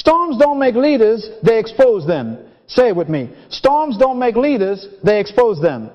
Storms don't make leaders, they expose them. Say it with me. Storms don't make leaders, they expose them.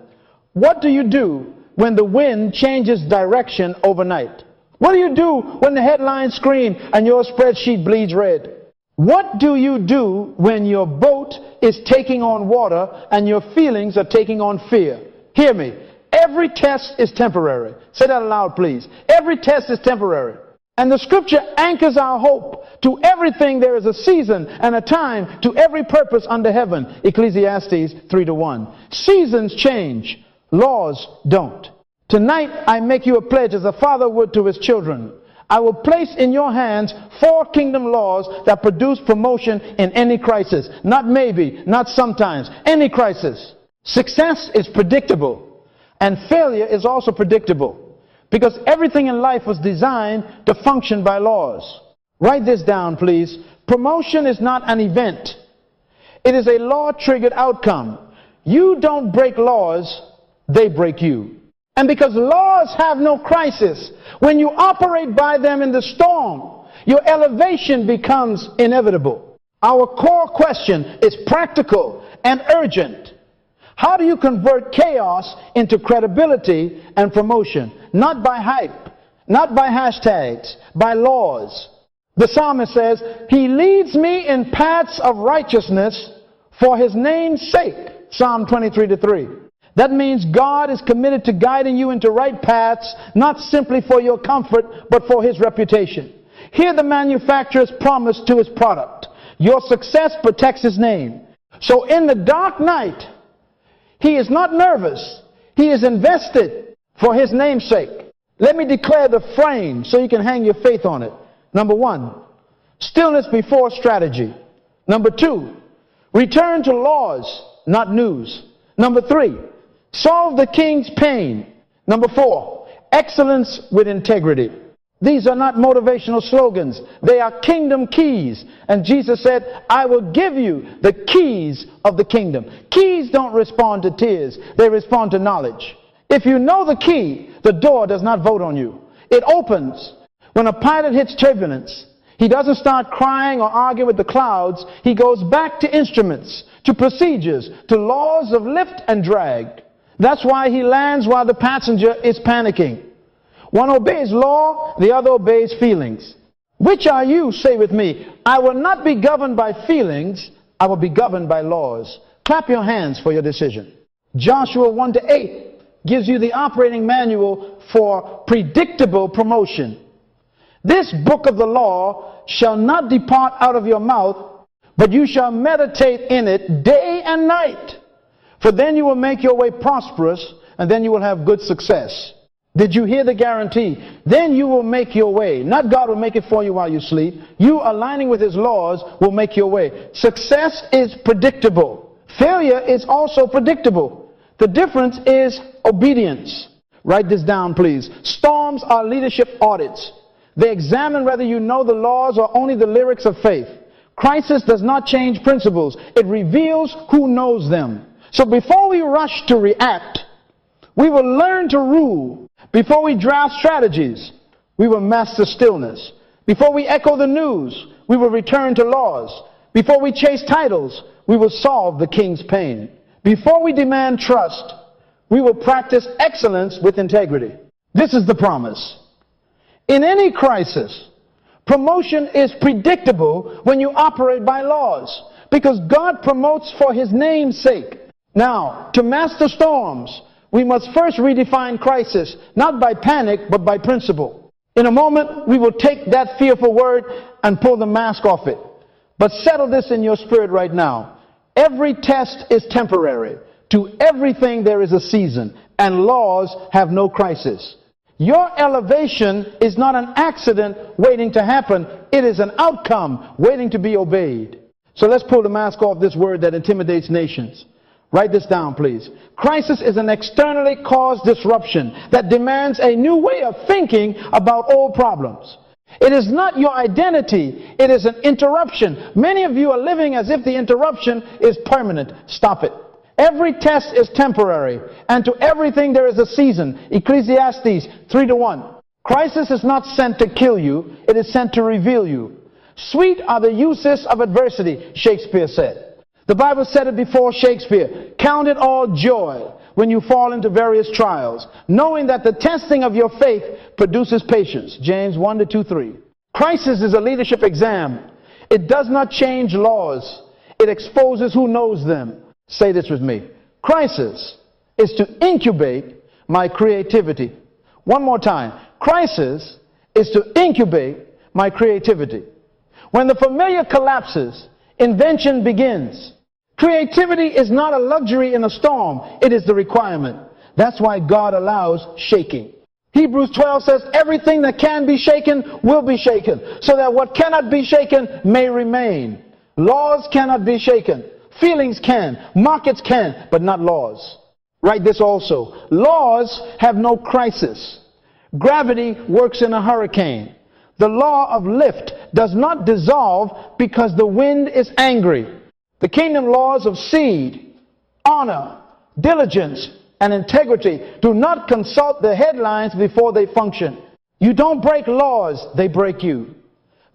What do you do when the wind changes direction overnight? What do you do when the headlines scream and your spreadsheet bleeds red? What do you do when your boat is taking on water and your feelings are taking on fear? Hear me. Every test is temporary. Say that aloud, please. Every test is temporary. And the scripture anchors our hope. To everything there is a season and a time, to every purpose under heaven. Ecclesiastes 3:1. Seasons change. Laws don't. Tonight I make you a pledge as a father would to his children. I will place in your hands 4 kingdom laws that produce promotion in any crisis. Not maybe, not sometimes, any crisis. Success is predictable, and failure is also predictable, because everything in life was designed to function by laws. Write this down, please. Promotion is not an event. It is a law-triggered outcome. You don't break laws, they break you. And because laws have no crisis, when you operate by them in the storm, your elevation becomes inevitable. Our core question is practical and urgent. How do you convert chaos into credibility and promotion? Not by hype, not by hashtags, by laws. The psalmist says, He leads me in paths of righteousness for His name's sake. Psalm 23:3. That means God is committed to guiding you into right paths, not simply for your comfort, but for His reputation. Hear the manufacturer's promise to his product. Your success protects His name. So in the dark night, He is not nervous. He is invested for His name's sake. Let me declare the frame so you can hang your faith on it. Number 1, stillness before strategy. Number 2, return to laws, not news. Number 3, solve the king's pain. Number 4, excellence with integrity. These are not motivational slogans. They are kingdom keys. And Jesus said, I will give you the keys of the kingdom. Keys don't respond to tears. They respond to knowledge. If you know the key, the door does not vote on you. It opens. When a pilot hits turbulence, he doesn't start crying or arguing with the clouds. He goes back to instruments, to procedures, to laws of lift and drag. That's why he lands while the passenger is panicking. One obeys law, the other obeys feelings. Which are you? Say with me. I will not be governed by feelings. I will be governed by laws. Clap your hands for your decision. Joshua 1-8 gives you the operating manual for predictable promotion. This book of the law shall not depart out of your mouth, but you shall meditate in it day and night. For then you will make your way prosperous, and then you will have good success. Did you hear the guarantee? Then you will make your way. Not God will make it for you while you sleep. You aligning with His laws will make your way. Success is predictable. Failure is also predictable. The difference is obedience. Write this down, please. Storms are leadership audits. They examine whether you know the laws or only the lyrics of faith. Crisis does not change principles. It reveals who knows them. So before we rush to react, we will learn to rule. Before we draft strategies, we will master stillness. Before we echo the news, we will return to laws. Before we chase titles, we will solve the king's pain. Before we demand trust, we will practice excellence with integrity. This is the promise. In any crisis, promotion is predictable when you operate by laws, because God promotes for His name's sake. Now, to master storms, we must first redefine crisis, not by panic, but by principle. In a moment, we will take that fearful word and pull the mask off it. But settle this in your spirit right now. Every test is temporary. To everything there is a season, and laws have no crisis. Your elevation is not an accident waiting to happen. It is an outcome waiting to be obeyed. So let's pull the mask off this word that intimidates nations. Write this down, please. Crisis is an externally caused disruption that demands a new way of thinking about old problems. It is not your identity. It is an interruption. Many of you are living as if the interruption is permanent. Stop it. Every test is temporary, and to everything there is a season. Ecclesiastes 3:1. Crisis is not sent to kill you. It is sent to reveal you. Sweet are the uses of adversity, Shakespeare said. The Bible said it before Shakespeare. Count it all joy when you fall into various trials, knowing that the testing of your faith produces patience. James 1:2-3. Crisis is a leadership exam. It does not change laws. It exposes who knows them. Say this with me. Crisis is to incubate my creativity. One more time. Crisis is to incubate my creativity. When the familiar collapses, invention begins. Creativity is not a luxury in a storm. It is the requirement. That's why God allows shaking. Hebrews 12 says everything that can be shaken will be shaken, so that what cannot be shaken may remain. Laws cannot be shaken. Feelings can. Markets can, but not laws. Write this also. Laws have no crisis. Gravity works in a hurricane. The law of lift does not dissolve because the wind is angry. The kingdom laws of seed, honor, diligence, and integrity do not consult the headlines before they function. You don't break laws, they break you.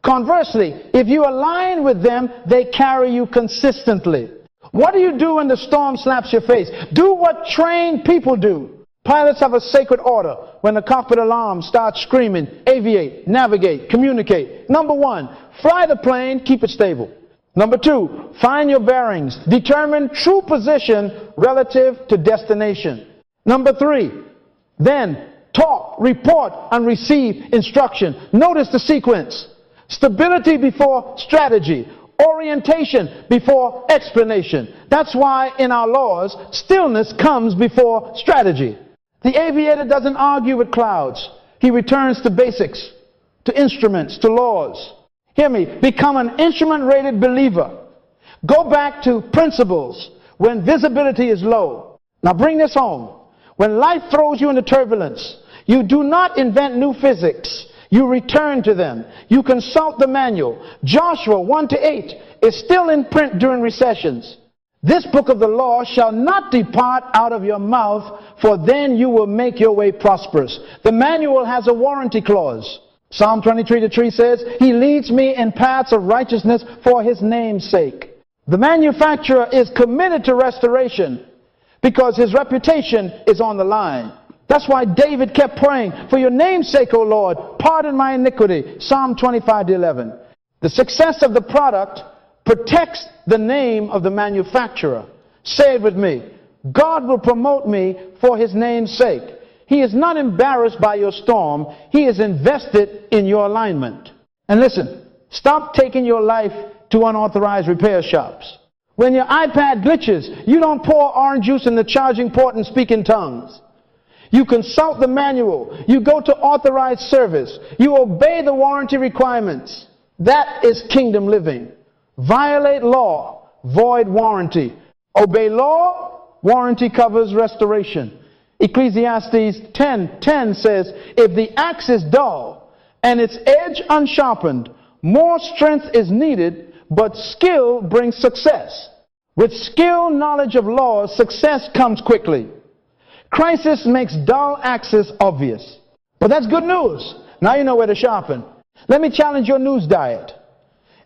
Conversely, if you align with them, they carry you consistently. What do you do when the storm slaps your face? Do what trained people do. Pilots have a sacred order. When the cockpit alarm starts screaming, aviate, navigate, communicate. Number 1, fly the plane, keep it stable. Number 2, find your bearings. Determine true position relative to destination. Number 3, then talk, report, and receive instruction. Notice the sequence. Stability before strategy. Orientation before explanation. That's why in our laws, stillness comes before strategy. The aviator doesn't argue with clouds. He returns to basics, to instruments, to laws. Hear me. Become an instrument-rated believer. Go back to principles when visibility is low. Now bring this home. When life throws you into turbulence, you do not invent new physics. You return to them. You consult the manual. Joshua 1-8 is still in print during recessions. This book of the law shall not depart out of your mouth, for then you will make your way prosperous. The manual has a warranty clause. Psalm 23:3 says, He leads me in paths of righteousness for His name's sake. The manufacturer is committed to restoration because his reputation is on the line. That's why David kept praying, for your name's sake, O Lord, pardon my iniquity. Psalm 25:11. The success of the product protects the name of the manufacturer. Say it with me. God will promote me for His name's sake. He is not embarrassed by your storm. He is invested in your alignment. And listen, stop taking your life to unauthorized repair shops. When your iPad glitches, you don't pour orange juice in the charging port and speak in tongues. You consult the manual. You go to authorized service. You obey the warranty requirements. That is kingdom living. Violate law, void warranty. Obey law, warranty covers restoration. Ecclesiastes 10:10 says, if the axe is dull and its edge unsharpened, more strength is needed, but skill brings success. With skill, knowledge of laws, success comes quickly. Crisis makes dull axes obvious. But that's good news. Now you know where to sharpen. Let me challenge your news diet.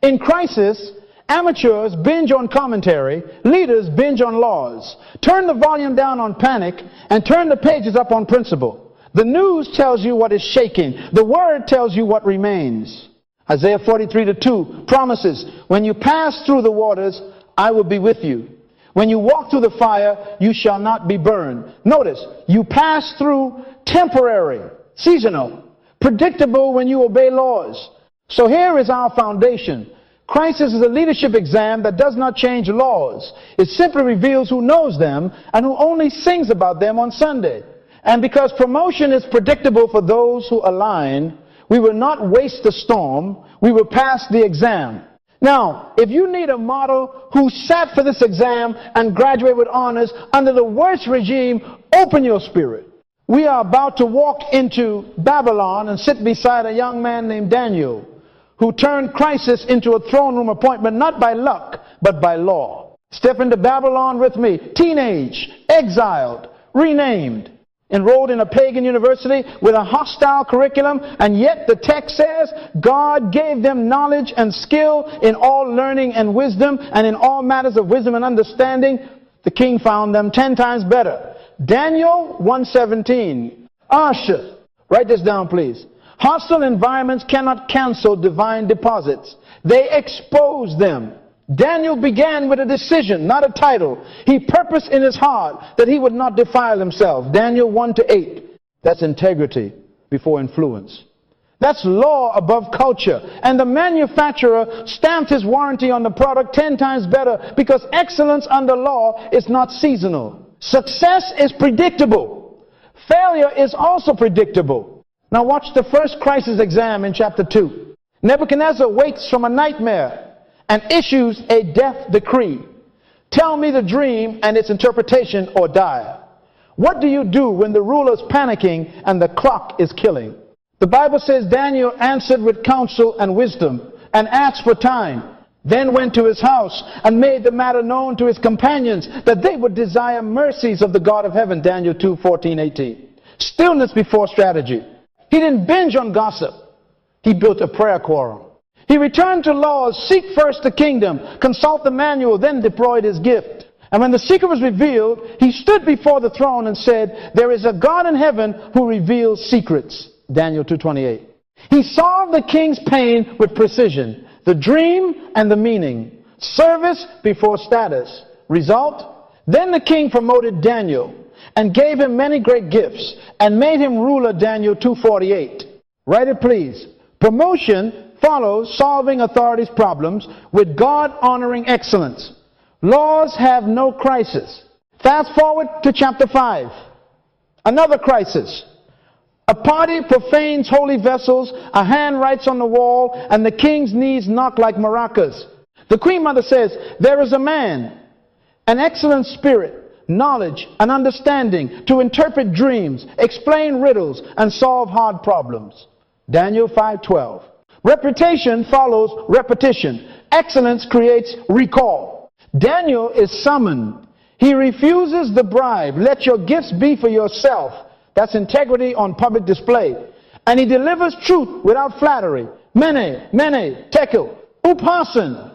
In crisis, amateurs binge on commentary, leaders binge on laws. Turn the volume down on panic and turn the pages up on principle. The news tells you what is shaking. The word tells you what remains. Isaiah 43:2 promises, when you pass through the waters, I will be with you. When you walk through the fire, you shall not be burned. Notice, you pass through temporary, seasonal, predictable when you obey laws. So here is our foundation. Crisis is a leadership exam that does not change laws. It simply reveals who knows them and who only sings about them on Sunday. And because promotion is predictable for those who align, we will not waste the storm. We will pass the exam. Now, if you need a model who sat for this exam and graduated with honors under the worst regime, open your spirit. We are about to walk into Babylon and sit beside a young man named Daniel, who turned crisis into a throne room appointment, not by luck, but by law. Step into Babylon with me. Teenage, exiled, renamed. enrolled in a pagan university with a hostile curriculum, and yet the text says God gave them knowledge and skill in all learning and wisdom, and in all matters of wisdom and understanding. The king found them 10 times better. Daniel 1:17. Usher, write this down, please. Hostile environments cannot cancel divine deposits. They expose them. Daniel began with a decision, not a title. He purposed in his heart that he would not defile himself. Daniel 1:8. That's integrity before influence. That's law above culture. And the manufacturer stamped his warranty on the product 10 times better, because excellence under law is not seasonal. Success is predictable. Failure is also predictable. Now watch the first crisis exam in chapter 2. Nebuchadnezzar wakes from a nightmare and issues a death decree. Tell me the dream and its interpretation, or die. What do you do when the ruler's panicking and the clock is killing? The Bible says Daniel answered with counsel and wisdom and asked for time, then went to his house and made the matter known to his companions that they would desire mercies of the God of heaven. Daniel 2:14-18. Stillness before strategy. He didn't binge on gossip. He built a prayer quorum. He returned to laws, seek first the kingdom, consult the manual, then deployed his gift. And when the secret was revealed, he stood before the throne and said, there is a God in heaven who reveals secrets. Daniel 2:28. He solved the king's pain with precision, the dream and the meaning. Service before status. Result? Then the king promoted Daniel and gave him many great gifts and made him ruler. Daniel 2:48. Write it, please. Promotion follows solving authority's problems with God-honoring excellence. Laws have no crisis. Fast forward to chapter 5. Another crisis. A party profanes holy vessels, a hand writes on the wall, and the king's knees knock like maracas. The queen mother says, there is a man, an excellent spirit, knowledge and understanding to interpret dreams, explain riddles, and solve hard problems. Daniel 5:12. Reputation follows repetition. Excellence creates recall. Daniel is summoned. He refuses the bribe. Let your gifts be for yourself. That's integrity on public display. And he delivers truth without flattery. Mene, tekel, upharsin.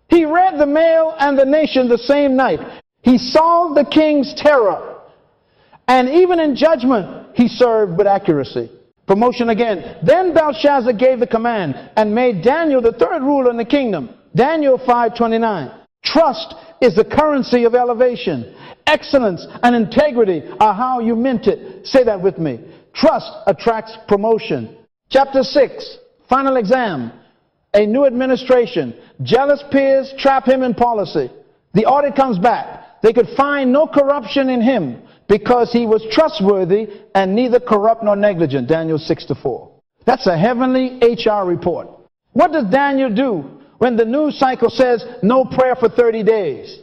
He read the mail and the nation the same night. He solved the king's terror. And even in judgment, he served with accuracy. Promotion again. Then Belshazzar gave the command and made Daniel the third ruler in the kingdom. Daniel 5:29. Trust is the currency of elevation. Excellence and integrity are how you mint it. Say that with me. Trust attracts promotion. Chapter 6. Final exam. A new administration. Jealous peers trap him in policy. The audit comes back. They could find no corruption in him because he was trustworthy and neither corrupt nor negligent. Daniel 6:4. That's a heavenly HR report. What does Daniel do when the news cycle says no prayer for 30 days?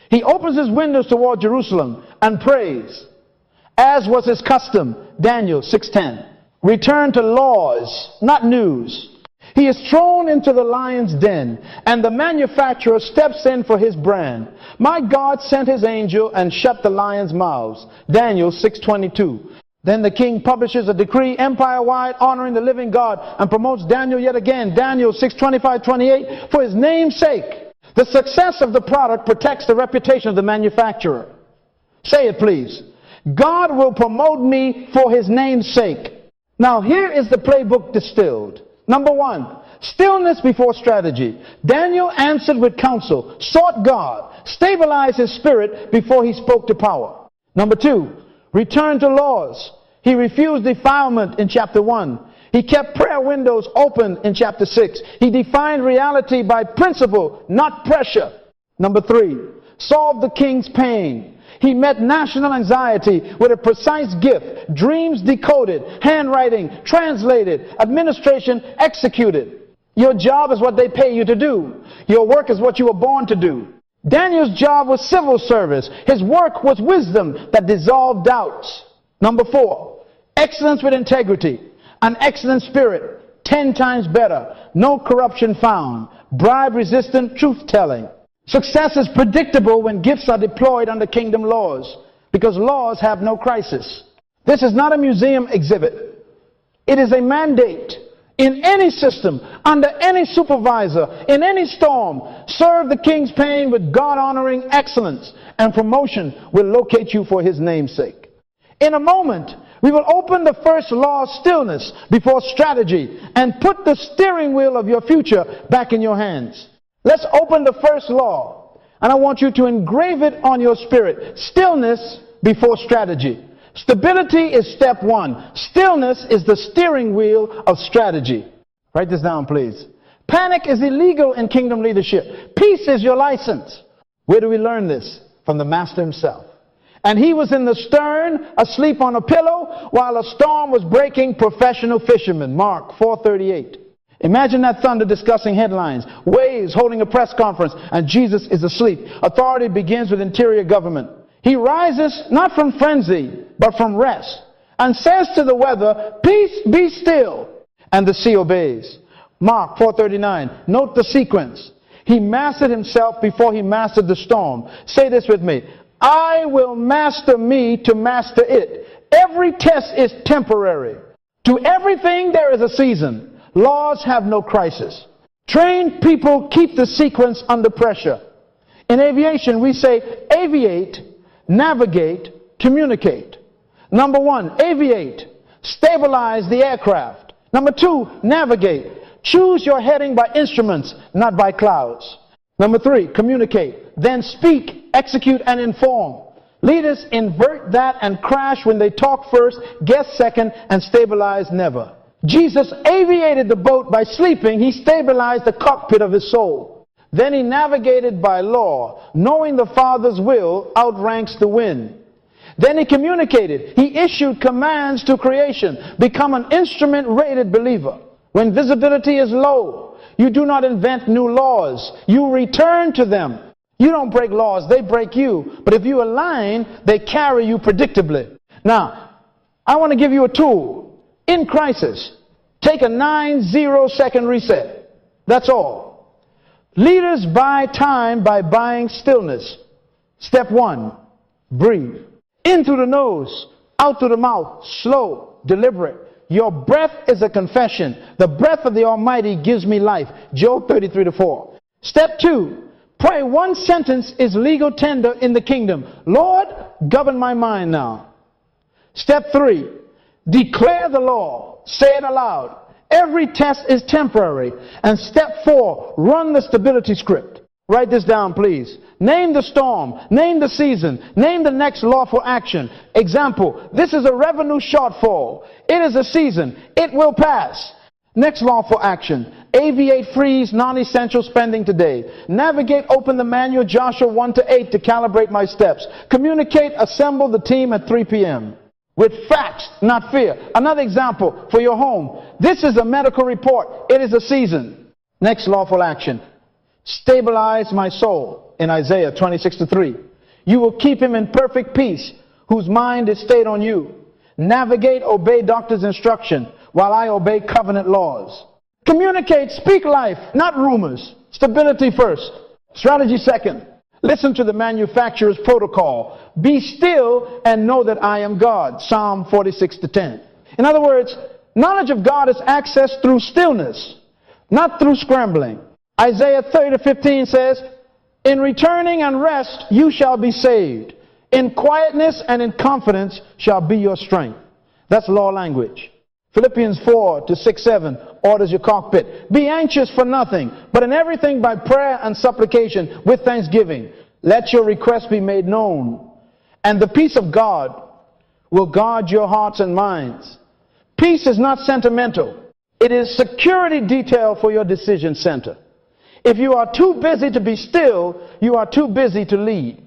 He opens his windows toward Jerusalem and prays, as was his custom. Daniel 6:10. Return to laws, not news. He is thrown into the lion's den, and the manufacturer steps in for his brand. My God sent his angel and shut the lions' mouths. Daniel 6:22. Then the king publishes a decree empire-wide honoring the living God and promotes Daniel yet again. Daniel 6:25-28. For his name's sake. The success of the product protects the reputation of the manufacturer. Say it, please. God will promote me for his name's sake. Now here is the playbook distilled. Number 1, stillness before strategy. Daniel answered with counsel, sought God, stabilized his spirit before he spoke to power. Number 2, return to laws. He refused defilement in chapter 1. He kept prayer windows open in chapter 6. He defined reality by principle, not pressure. Number 3, solved the king's pain. He met national anxiety with a precise gift, dreams decoded, handwriting translated, administration executed. Your job is what they pay you to do. Your work is what you were born to do. Daniel's job was civil service. His work was wisdom that dissolved doubts. Number 4, excellence with integrity, an excellent spirit, 10 times better, no corruption found, bribe-resistant truth-telling. Success is predictable when gifts are deployed under kingdom laws, because laws have no crisis. This is not a museum exhibit. It is a mandate. In any system, under any supervisor, in any storm, serve the king's pain with God-honoring excellence, and promotion will locate you for his name's sake. In a moment, we will open the first law of stillness before strategy and put the steering wheel of your future back in your hands. Let's open the first law, and I want you to engrave it on your spirit. Stillness before strategy. Stability is step one. Stillness is the steering wheel of strategy. Write this down, please. Panic is illegal in kingdom leadership. Peace is your license. Where do we learn this? From the Master himself. And he was in the stern, asleep on a pillow, while a storm was breaking. Professional fishermen. Mark 4:38. Imagine that thunder discussing headlines, waves holding a press conference, and Jesus is asleep. Authority begins with interior government. He rises not from frenzy, but from rest, and says to the weather, "Peace, be still," and the sea obeys. Mark 4:39. Note the sequence. He mastered himself before he mastered the storm. Say this with me. I will master me to master it. Every test is temporary. To everything there is a season. Laws have no crisis. Trained people keep the sequence under pressure. In aviation, we say aviate, navigate, communicate. Number one, aviate. Stabilize the aircraft. Number two, navigate. Choose your heading by instruments, not by clouds. Number three, communicate. Then speak, execute, and inform. Leaders invert that and crash when they talk first, guess second, and stabilize never. Jesus aviated the boat by sleeping. He stabilized the cockpit of his soul. Then he navigated by law. Knowing the Father's will outranks the wind. Then he communicated. He issued commands to creation. Become an instrument-rated believer. When visibility is low, you do not invent new laws. You return to them. You don't break laws, they break you. But if you align, they carry you predictably. Now, I want to give you a tool. In crisis, take a 90-second reset. That's all. Leaders buy time by buying stillness. Step one, breathe. In through the nose, out through the mouth, slow, deliberate. Your breath is a confession. The breath of the Almighty gives me life. Job 33:4. Step two, pray one sentence is legal tender in the kingdom. Lord, govern my mind now. Step three, declare the law. Say it aloud. Every test is temporary. And step four, run the stability script. Write this down, please. Name the storm. Name the season. Name the next lawful action. Example, this is a revenue shortfall. It is a season. It will pass. Next lawful action. Aviate, freeze, non-essential spending today. Navigate, open the manual, Joshua 1-8 to calibrate my steps. Communicate, assemble the team at 3 p.m. with facts, not fear. Another example for your home. This is a medical report. It is a season. Next lawful action. Stabilize my soul in Isaiah 26:3. You will keep him in perfect peace, whose mind is stayed on you. Navigate, obey doctor's instruction, while I obey covenant laws. Communicate, speak life, not rumors. Stability first. Strategy second. Listen to the manufacturer's protocol. Be still and know that I am God. Psalm 46:10. In other words, knowledge of God is accessed through stillness, not through scrambling. Isaiah 30:15 says, in returning and rest you shall be saved. In quietness and in confidence shall be your strength. That's law language. Philippians 4:6-7 orders your cockpit. Be anxious for nothing, but in everything by prayer and supplication with thanksgiving. Let your requests be made known. And the peace of God will guard your hearts and minds. Peace is not sentimental. It is security detail for your decision center. If you are too busy to be still, you are too busy to lead.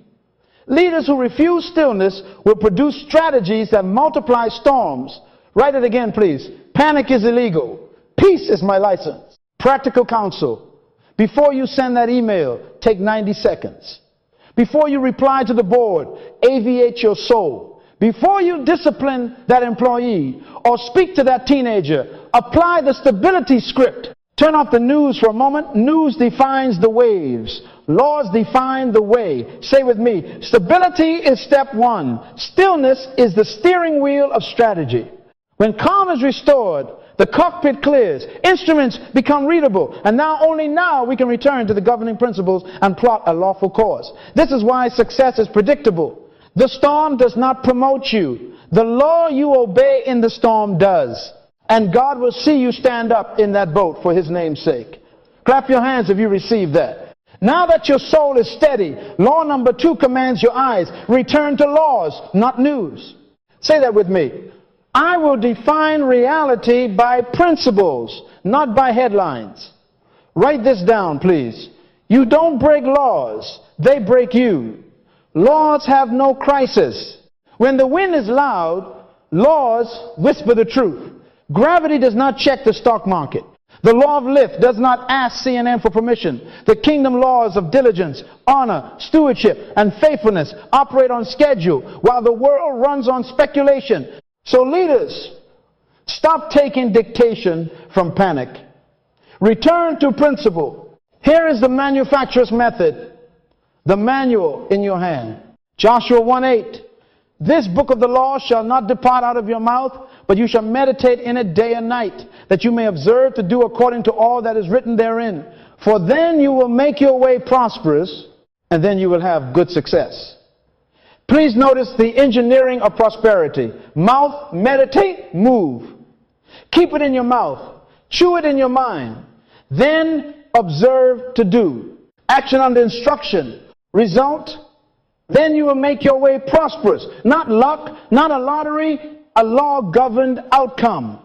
Leaders who refuse stillness will produce strategies that multiply storms. Write it again, please. Panic is illegal. Peace is my license. Practical counsel. Before you send that email, take 90 seconds. Before you reply to the board, aviate your soul. Before you discipline that employee or speak to that teenager, apply the stability script Turn off the news for a moment. News defines the waves. Laws define the way. Say with me, stability is step one. Stillness is the steering wheel of strategy. When calm is restored, the cockpit clears, instruments become readable, and only now we can return to the governing principles and plot a lawful course. This is why success is predictable. The storm does not promote you. The law you obey in the storm does. And God will see you stand up in that boat for his name's sake. Clap your hands if you receive that. Now that your soul is steady, law number 2 commands your eyes. Return to laws, not news. Say that with me. I will define reality by principles, not by headlines. Write this down, please. You don't break laws, they break you. Laws have no crisis. When the wind is loud, laws whisper the truth. Gravity does not check the stock market. The law of lift does not ask CNN for permission. The kingdom laws of diligence, honor, stewardship, and faithfulness operate on schedule while the world runs on speculation. So leaders, stop taking dictation from panic. Return to principle. Here is the manufacturer's method. The manual in your hand. Joshua 1:8. This book of the law shall not depart out of your mouth, but you shall meditate in it day and night, that you may observe to do according to all that is written therein. For then you will make your way prosperous, and then you will have good success. Please notice the engineering of prosperity. Mouth, meditate, move. Keep it in your mouth. Chew it in your mind. Then observe to do. Action under instruction. Result, then you will make your way prosperous. Not luck, not a lottery, a law-governed outcome.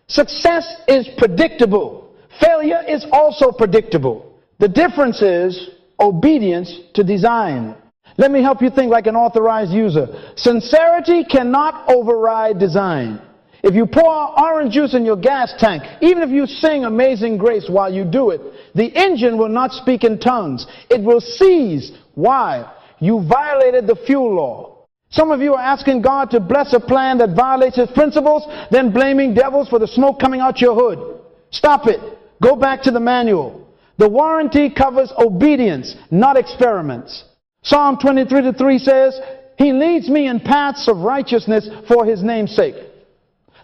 Success is predictable. Failure is also predictable. The difference is obedience to design. Let me help you think like an authorized user. Sincerity cannot override design. If you pour orange juice in your gas tank, even if you sing Amazing Grace while you do it, the engine will not speak in tongues. It will seize. Why? You violated the fuel law. Some of you are asking God to bless a plan that violates his principles, then blaming devils for the smoke coming out your hood. Stop it. Go back to the manual. The warranty covers obedience, not experiments. Psalm 23:3 says, he leads me in paths of righteousness for his name's sake.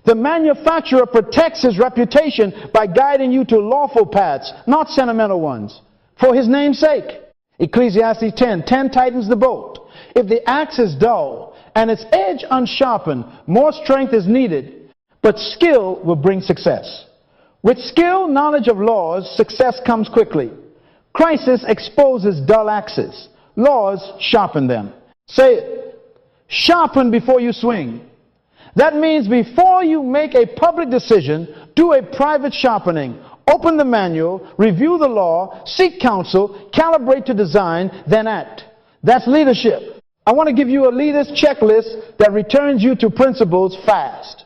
The manufacturer protects his reputation by guiding you to lawful paths, not sentimental ones, for his name's sake. Ecclesiastes 10:10 tightens the bolt. If the axe is dull and its edge unsharpened, more strength is needed, but skill will bring success. With skill, knowledge of laws, success comes quickly. Crisis exposes dull axes. Laws sharpen them. Say it. Sharpen before you swing. That means before you make a public decision, do a private sharpening. Open the manual, review the law, seek counsel, calibrate to design, then act. That's leadership. I want to give you a leader's checklist that returns you to principles fast.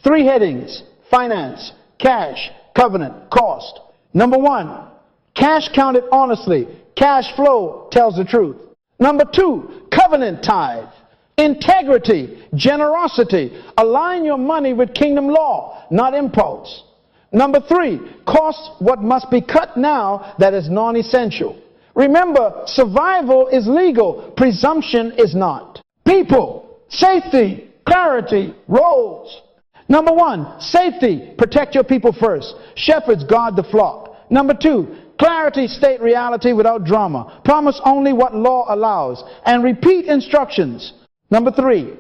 3 headings: finance, cash, covenant, cost. Number 1, cash counted honestly. Cash flow tells the truth. Number 2, covenant tithe. Integrity, generosity. Align your money with kingdom law, not impulse. Number 3, cost what must be cut now that is non-essential. Remember, survival is legal, presumption is not. People, safety, clarity, roles. Number 1, safety, protect your people first. Shepherds guard the flock. Number 2, clarity, state reality without drama. Promise only what law allows and repeat instructions. Number 3,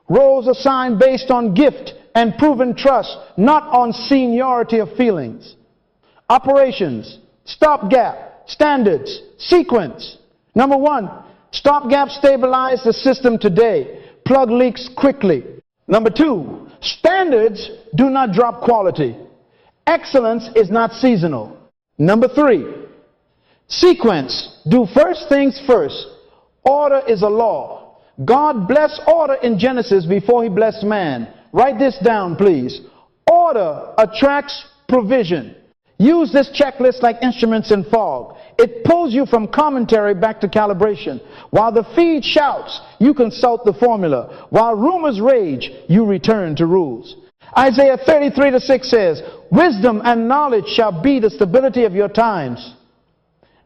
roles assigned based on gift and proven trust, not on seniority of feelings. Operations, stopgap, standards, sequence. Number 1, stopgap stabilize the system today. Plug leaks quickly. Number 2, standards do not drop quality. Excellence is not seasonal. Number 3, sequence, do first things first. Order is a law. God blessed order in Genesis before he blessed man. Write this down, please. Order attracts provision. Use this checklist like instruments in fog. It pulls you from commentary back to calibration. While the feed shouts, you consult the formula. While rumors rage, you return to rules. Isaiah 33:6 says, Wisdom and knowledge shall be the stability of your times.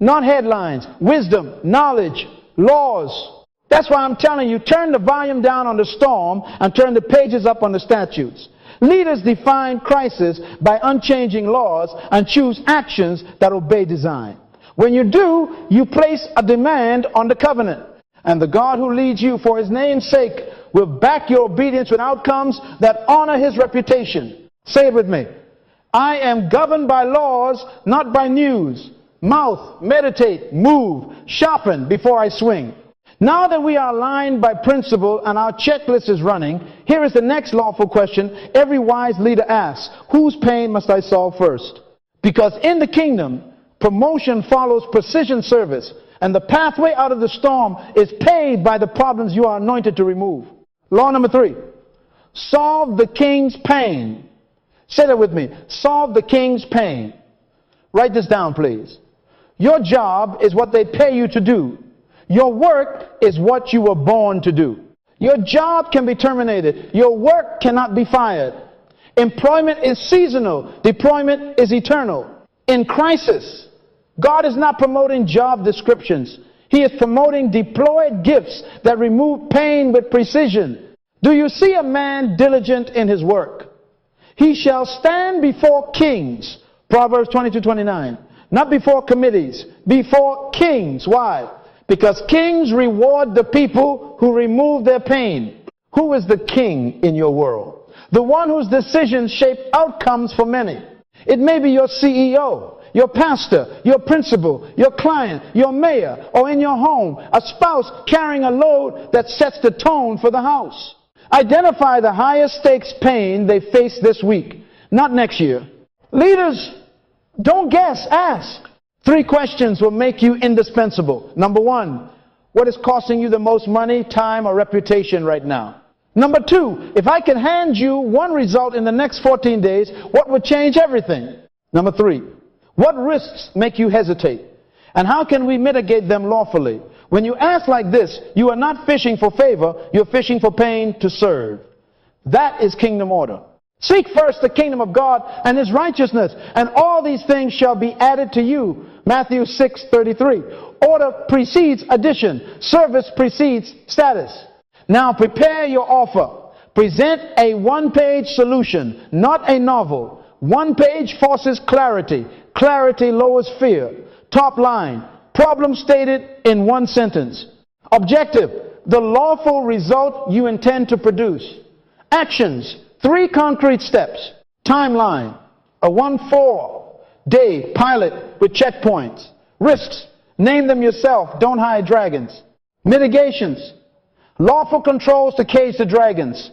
Not headlines. Wisdom, knowledge, laws. That's why I'm telling you, turn the volume down on the storm and turn the pages up on the statutes. Leaders define crisis by unchanging laws and choose actions that obey design. When you do, you place a demand on the covenant. And the God who leads you for his name's sake will back your obedience with outcomes that honor his reputation. Say it with me. I am governed by laws, not by news. Mouth, meditate, move, sharpen before I swing. Now that we are aligned by principle and our checklist is running, here is the next lawful question every wise leader asks. Whose pain must I solve first? Because in the kingdom, promotion follows precision service, and the pathway out of the storm is paved by the problems you are anointed to remove. Law number 3, solve the king's pain. Say that with me. Solve the king's pain. Write this down, please. Your job is what they pay you to do. Your work is what you were born to do. Your job can be terminated. Your work cannot be fired. Employment is seasonal. Deployment is eternal. In crisis, God is not promoting job descriptions. He is promoting deployed gifts that remove pain with precision. Do you see a man diligent in his work? He shall stand before kings. Proverbs 22:29. Not before committees, before kings. Why? Because kings reward the people who remove their pain. Who is the king in your world? The one whose decisions shape outcomes for many. It may be your CEO, your pastor, your principal, your client, your mayor, or in your home, a spouse carrying a load that sets the tone for the house. Identify the highest stakes pain they face this week, not next year. Leaders, don't guess, ask. 3 questions will make you indispensable. Number 1, what is costing you the most money, time, or reputation right now? Number 2, if I can hand you one result in the next 14 days, what would change everything? Number 3, what risks make you hesitate? And how can we mitigate them lawfully? When you ask like this, you are not fishing for favor, you're fishing for pain to serve. That is kingdom order. Seek first the kingdom of God and his righteousness, and all these things shall be added to you. Matthew 6:33. Order precedes addition. Service precedes status. Now prepare your offer. Present a one-page solution, not a novel. One page forces clarity. Clarity lowers fear. Top line, problem stated in one sentence. Objective, the lawful result you intend to produce. Actions, 3 concrete steps. Timeline, a 1-4-day pilot with checkpoints. Risks, name them yourself, don't hide dragons. Mitigations, lawful controls to cage the dragons.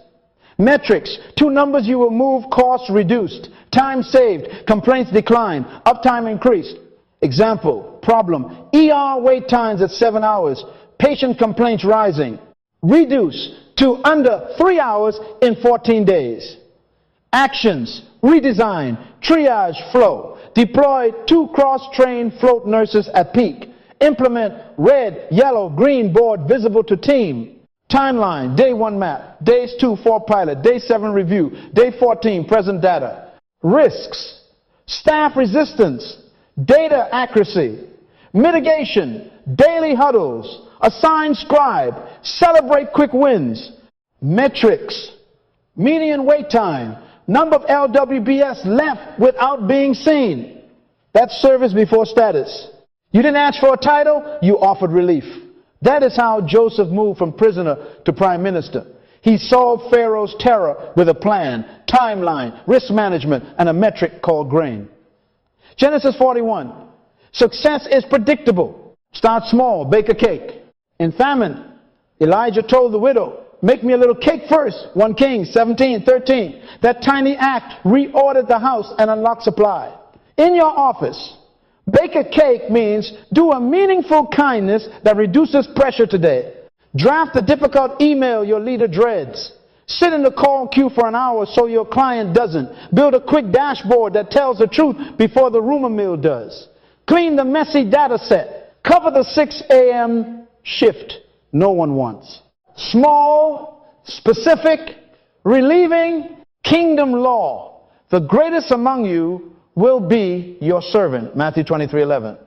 Metrics, 2 numbers you will move, costs reduced. Time saved, complaints decline, uptime increased. Example, problem, ER wait times at 7 hours, patient complaints rising. Reduce to under 3 hours in 14 days. Actions, redesign, triage flow. Deploy 2 cross-trained float nurses at peak. Implement red, yellow, green board visible to team. Timeline, day 1 map, days 2, 4 pilot, day 7 review, day 14 present data. Risks, staff resistance, data accuracy. Mitigation, daily huddles, assign scribe, celebrate quick wins. Metrics, median wait time, number of LWBS left without being seen. That's service before status. You didn't ask for a title, you offered relief. That is how Joseph moved from prisoner to prime minister. He solved Pharaoh's terror with a plan, timeline, risk management, and a metric called grain. Genesis 41. Success is predictable. Start small, bake a cake. In famine, Elijah told the widow, make me a little cake first. 1 Kings 17:13. That tiny act reordered the house and unlocked supply. In your office, bake a cake means do a meaningful kindness that reduces pressure today. Draft a difficult email your leader dreads. Sit in the call queue for an hour so your client doesn't. Build a quick dashboard that tells the truth before the rumor mill does. Clean the messy data set. Cover the 6 a.m. shift no one wants. Small, specific, relieving, kingdom law. the greatest among you will be your servant. Matthew 23:11.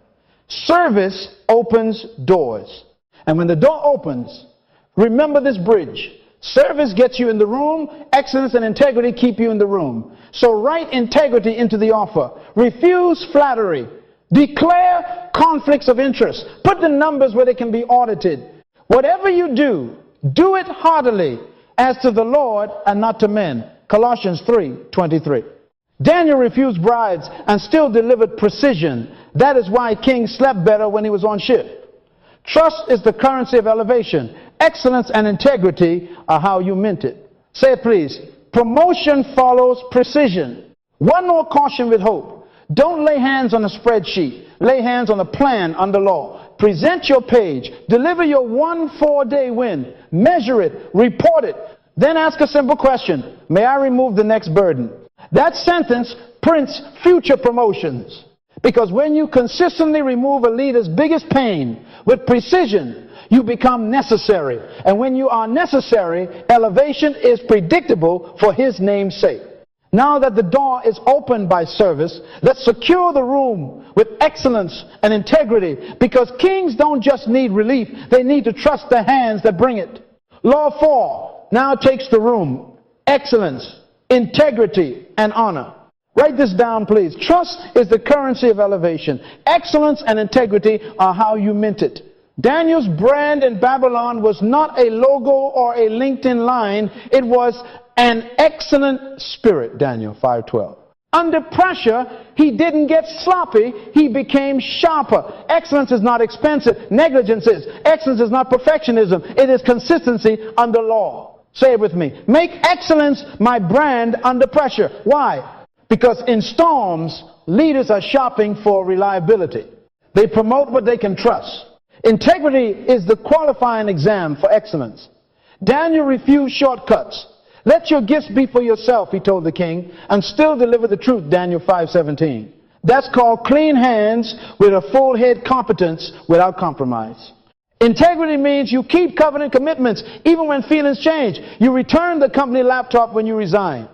Service opens doors. And when the door opens, remember this bridge. Service gets you in the room. Excellence and integrity keep you in the room. So write integrity into the offer. Refuse flattery. Declare conflicts of interest. Put the numbers where they can be audited. Whatever you do, do it heartily as to the Lord and not to men. Colossians 3:23. Daniel refused bribes and still delivered precision. That is why kings slept better when he was on ship. Trust is the currency of elevation. Excellence and integrity are how you mint it. Say it, please. Promotion follows precision. One more caution with hope. Don't lay hands on a spreadsheet. Lay hands on a plan under law. Present your page. Deliver your 1 4-day win. Measure it. Report it. Then ask a simple question. May I remove the next burden? That sentence prints future promotions. Because when you consistently remove a leader's biggest pain with precision, you become necessary. And when you are necessary, elevation is predictable for his name's sake. Now that the door is opened by service, let's secure the room with excellence and integrity, because kings don't just need relief, they need to trust the hands that bring it. Law 4 now takes the room. Excellence, integrity, and honor. Write this down, please. Trust is the currency of elevation. Excellence and integrity are how you mint it. Daniel's brand in Babylon was not a logo or a LinkedIn line. It was an excellent spirit, Daniel 5:12. Under pressure, he didn't get sloppy. He became sharper. Excellence is not expensive. Negligence is. Excellence is not perfectionism. It is consistency under law. Say it with me. Make excellence my brand under pressure. Why? Because in storms, leaders are shopping for reliability. They promote what they can trust. Integrity is the qualifying exam for excellence. Daniel refused shortcuts. Let your gifts be for yourself, he told the king, and still deliver the truth, Daniel 5:17. That's called clean hands with a full head competence without compromise. Integrity means you keep covenant commitments even when feelings change. You return the company laptop when you resign.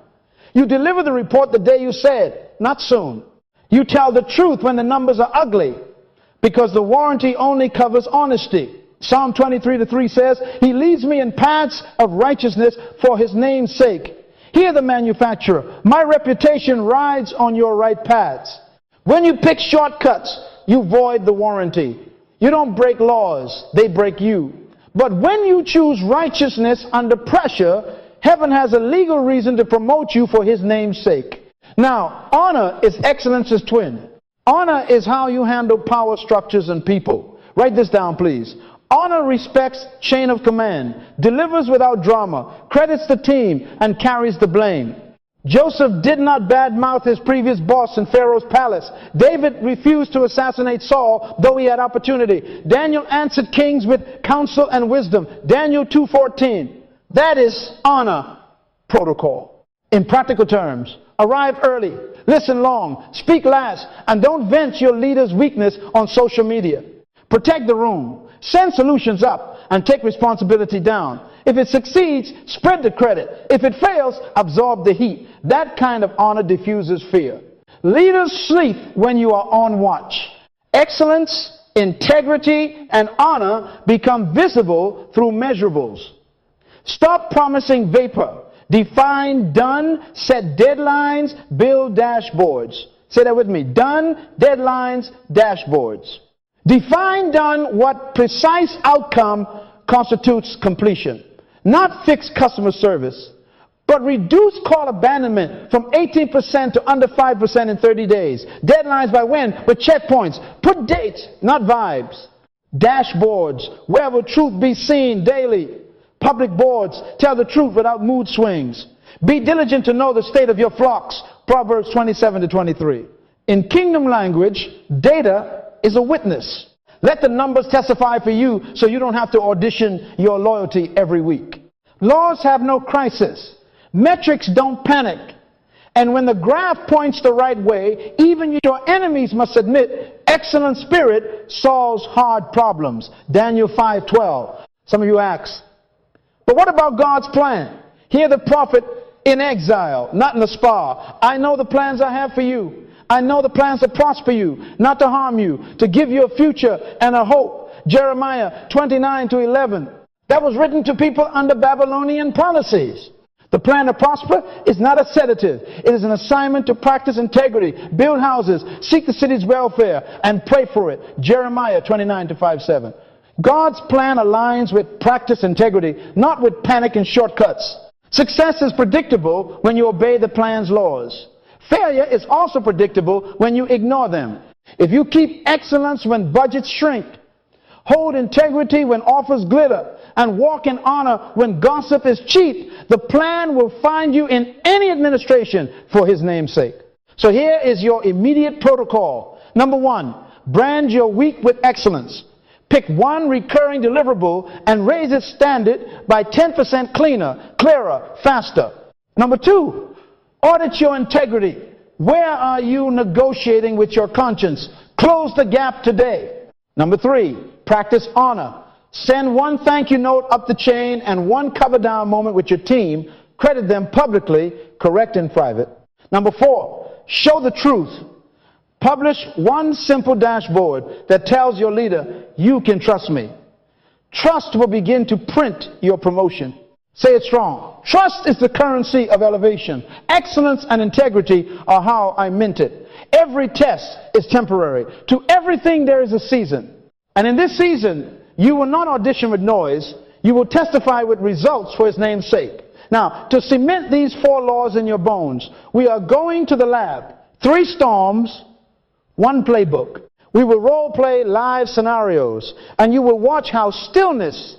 You deliver the report the day you said, not soon. You tell the truth when the numbers are ugly, because the warranty only covers honesty. Psalm 23:3 says, he leads me in paths of righteousness for his name's sake. Hear the manufacturer. My reputation rides on your right paths. When you pick shortcuts, you void the warranty. You don't break laws, they break you. But when you choose righteousness under pressure, heaven has a legal reason to promote you for his name's sake. Now, honor is excellence's twin. Honor is how you handle power structures and people. Write this down, please. Honor respects chain of command, delivers without drama, credits the team, and carries the blame. Joseph did not badmouth his previous boss in Pharaoh's palace. David refused to assassinate Saul, though he had opportunity. Daniel answered kings with counsel and wisdom. Daniel 2:14. That is honor protocol. In practical terms, arrive early, listen long, speak last, and don't vent your leader's weakness on social media. Protect the room. Send solutions up and take responsibility down. If it succeeds, spread the credit. If it fails, absorb the heat. That kind of honor diffuses fear. Leaders sleep when you are on watch. Excellence, integrity, and honor become visible through measurables. Stop promising vapor. Define done, set deadlines, build dashboards. Say that with me. Done, deadlines, dashboards. Define done, what precise outcome constitutes completion. Not fixed customer service, but reduce call abandonment from 18% to under 5% in 30 days. Deadlines by when? With checkpoints. Put dates, not vibes. Dashboards, where will truth be seen daily? Public boards, tell the truth without mood swings. Be diligent to know the state of your flocks. Proverbs 27-23. In kingdom language, data is a witness. Let the numbers testify for you so you don't have to audition your loyalty every week. Laws have no crisis. Metrics don't panic. And when the graph points the right way, even your enemies must admit excellent spirit solves hard problems. Daniel 5:12. Some of you ask, but what about God's plan? Here the prophet in exile, not in a spa. I know the plans I have for you. I know the plans to prosper you, not to harm you, to give you a future and a hope. Jeremiah 29:11. That was written to people under Babylonian policies. The plan to prosper is not a sedative. It is an assignment to practice integrity, build houses, seek the city's welfare, and pray for it. Jeremiah 29:5-7. God's plan aligns with practice integrity, not with panic and shortcuts. Success is predictable when you obey the plan's laws. Failure is also predictable when you ignore them. If you keep excellence when budgets shrink, hold integrity when offers glitter, and walk in honor when gossip is cheap, the plan will find you in any administration for his name's sake. So here is your immediate protocol. Number one, brand your week with excellence. Pick one recurring deliverable and raise its standard by 10% cleaner, clearer, faster. Number two, audit your integrity. Where are you negotiating with your conscience? Close the gap today. Number three, practice honor. Send one thank you note up the chain and one cover down moment with your team. Credit them publicly, correct in private. Number four, show the truth. Publish one simple dashboard that tells your leader, you can trust me. Trust will begin to print your promotion. Say it strong. Trust is the currency of elevation. Excellence and integrity are how I mint it. Every test is temporary. To everything there is a season. And in this season, you will not audition with noise. You will testify with results for his name's sake. Now, to cement these four laws in your bones, we are going to the lab. 3 storms, 1 playbook. We will role play live scenarios, and you will watch how stillness,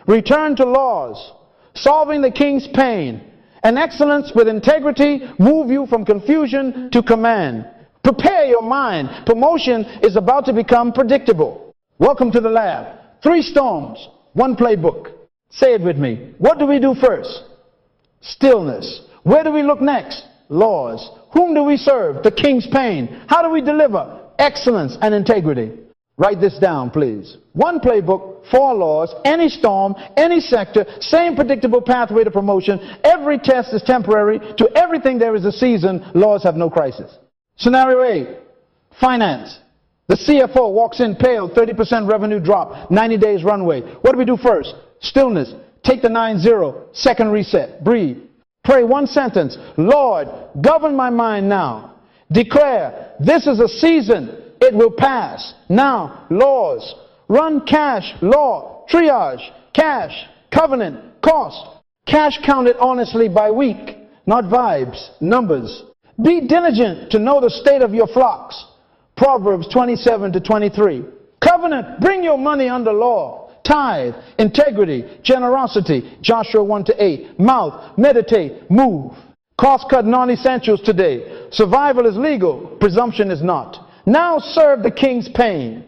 return to laws, solving the king's pain, and excellence with integrity move you from confusion to command. Prepare your mind. Promotion is about to become predictable. Welcome to the lab. 3 storms, 1 playbook. Say it with me. What do we do first? Stillness. Where do we look next? Laws. Whom do we serve? The king's pain. How do we deliver? Excellence and integrity. Write this down, please. 1 playbook, 4 laws, any storm, any sector, same predictable pathway to promotion. Every test is temporary. To everything there is a season. Laws have no crisis. Scenario A, finance. The CFO walks in pale, 30% revenue drop, 90 days runway. What do we do first? Stillness. Take the 9-0, second reset. Breathe. Pray 1 sentence. Lord, govern my mind now. Declare, this is a season. It will pass. Now, laws. Run cash, law, triage, cash, covenant, cost. Cash counted honestly by week, not vibes, numbers. Be diligent to know the state of your flocks. Proverbs 27-23. Covenant, bring your money under law. Tithe, integrity, generosity. Joshua 1-8. Mouth, meditate, move. Cost cut non-essentials today. Survival is legal. Presumption is not. Now serve the king's pain.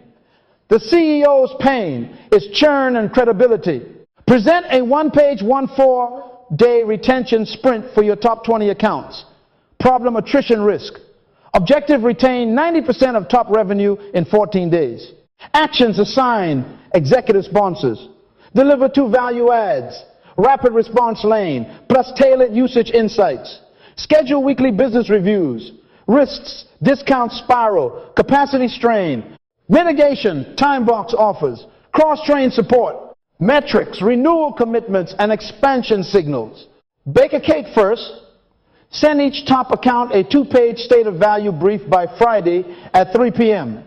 The CEO's pain is churn and credibility. Present a 1-page, 1-4-day retention sprint for your top 20 accounts. Problem attrition risk. Objective, retain 90% of top revenue in 14 days. Actions, assign executive sponsors. Deliver 2 value adds. Rapid response lane, plus tailored usage insights. Schedule weekly business reviews. Risks, discount spiral, capacity strain. Mitigation, time box offers. Cross-train support. Metrics, renewal commitments, and expansion signals. Bake a cake first. Send each top account a 2-page state of value brief by Friday at 3 p.m.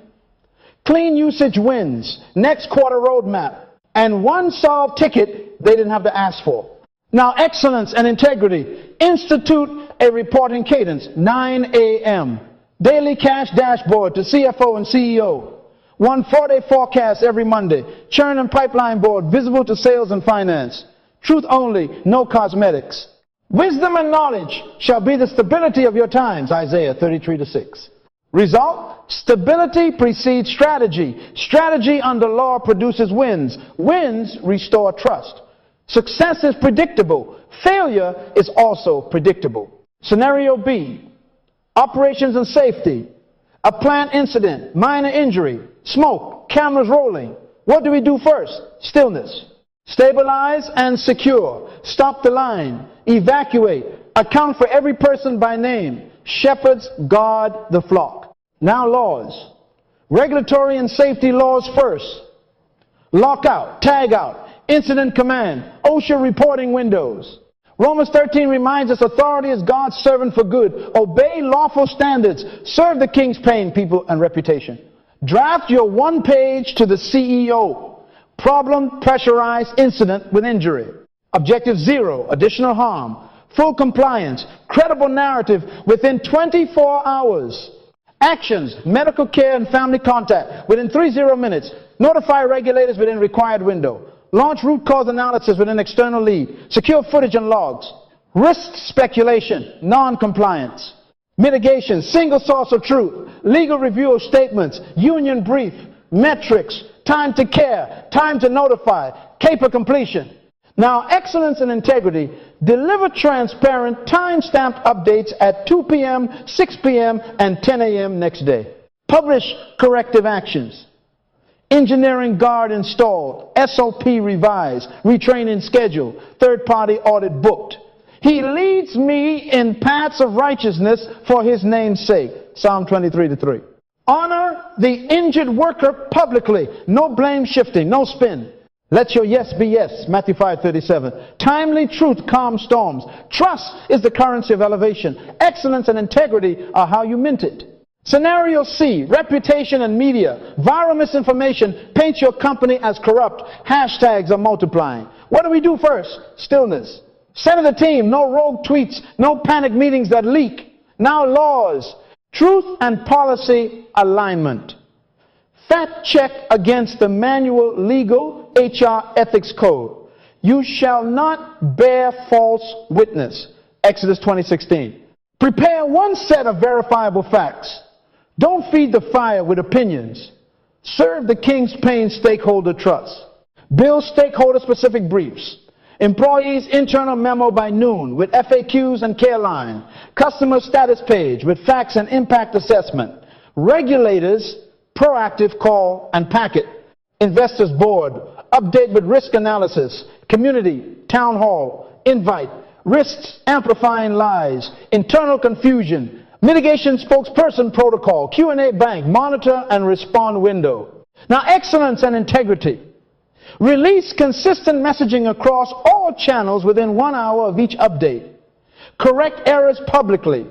Clean usage wins, next quarter roadmap, and 1 solved ticket they didn't have to ask for. Now, excellence and integrity. Institute a reporting cadence, 9 a.m. Daily cash dashboard to CFO and CEO. 1 4-day forecast every Monday. Churn and pipeline board visible to sales and finance. Truth only, no cosmetics. Wisdom and knowledge shall be the stability of your times, Isaiah 33-6. Result, stability precedes strategy. Strategy under law produces wins. Wins restore trust. Success is predictable. Failure is also predictable. Scenario B, operations and safety. A plant incident, minor injury, smoke, cameras rolling. What do we do first? Stillness. Stabilize and secure. Stop the line. evacuate, account for every person by name. Shepherds guard the flock. Now laws. Regulatory and safety laws first. Lockout, tag out, incident command, OSHA reporting windows. Romans 13 reminds us authority is God's servant for good. Obey lawful standards. Serve the king's paying people and reputation. Draft your one page to the CEO. Problem, pressurized, incident with injury. Objective 0, additional harm. Full compliance, credible narrative within 24 hours. Actions, medical care and family contact within 30 minutes. Notify regulators within required window. Launch root cause analysis with an external lead. Secure footage and logs. Risk speculation, non-compliance. Mitigation, single source of truth. Legal review of statements. Union brief. Metrics. Time to care. Time to notify. CAPA completion. Now, excellence and integrity. Deliver transparent, time-stamped updates at 2 p.m., 6 p.m., and 10 a.m. next day. Publish corrective actions. Engineering guard installed, SOP revised, retraining scheduled, third-party audit booked. He leads me in paths of righteousness for his name's sake. Psalm 23:3. Honor the injured worker publicly. No blame shifting, no spin. Let your yes be yes. Matthew 5:37. Timely truth calms storms. Trust is the currency of elevation. Excellence and integrity are how you mint it. Scenario C, reputation and media. Viral misinformation paints your company as corrupt. Hashtags are multiplying. What do we do first? Stillness. Center the team. No rogue tweets. No panic meetings that leak. Now laws. Truth and policy alignment. Fact check against the manual legal HR ethics code. You shall not bear false witness. Exodus 20:16. Prepare one set of verifiable facts. Don't feed the fire with opinions. Serve the king's paying stakeholder trust. Build stakeholder-specific briefs. Employees' internal memo by noon with FAQs and care line. Customer status page with facts and impact assessment. Regulators' proactive call and packet. Investors board. Update with risk analysis. Community, town hall, invite. Risks amplifying lies. Internal confusion. Mitigation spokesperson protocol, Q&A bank, monitor and respond window. Now, excellence and integrity. Release consistent messaging across all channels within 1 hour of each update. Correct errors publicly.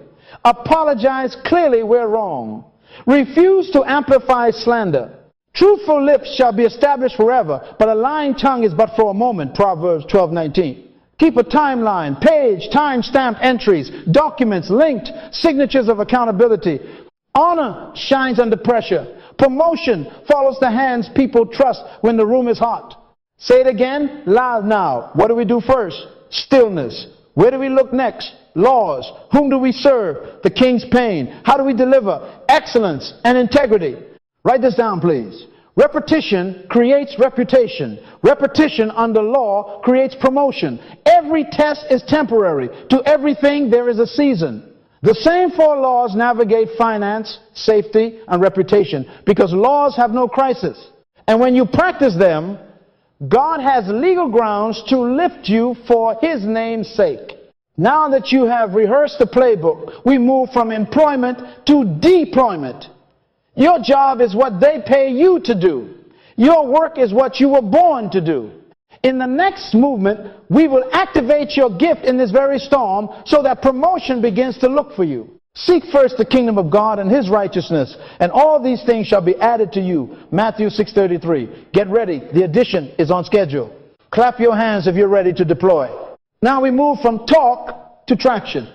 Apologize clearly where wrong. Refuse to amplify slander. Truthful lips shall be established forever, but a lying tongue is but for a moment. Proverbs 12:19. Keep a timeline, page, time-stamped entries, documents, linked, signatures of accountability. Honor shines under pressure. Promotion follows the hands people trust when the room is hot. Say it again, loud now. What do we do first? Stillness. Where do we look next? Laws. Whom do we serve? The king's pain. How do we deliver? Excellence and integrity. Write this down, please. Repetition creates reputation. Repetition under law creates promotion. Every test is temporary. To everything there is a season. The same 4 laws navigate finance, safety, and reputation because laws have no crisis. And when you practice them, God has legal grounds to lift you for his name's sake. Now that you have rehearsed the playbook, we move from employment to deployment. Your job is what they pay you to do. Your work is what you were born to do. In the next movement, we will activate your gift in this very storm so that promotion begins to look for you. Seek first the kingdom of God and his righteousness, and all these things shall be added to you. Matthew 6:33. Get ready. The addition is on schedule. Clap your hands if you're ready to deploy. Now we move from talk to traction.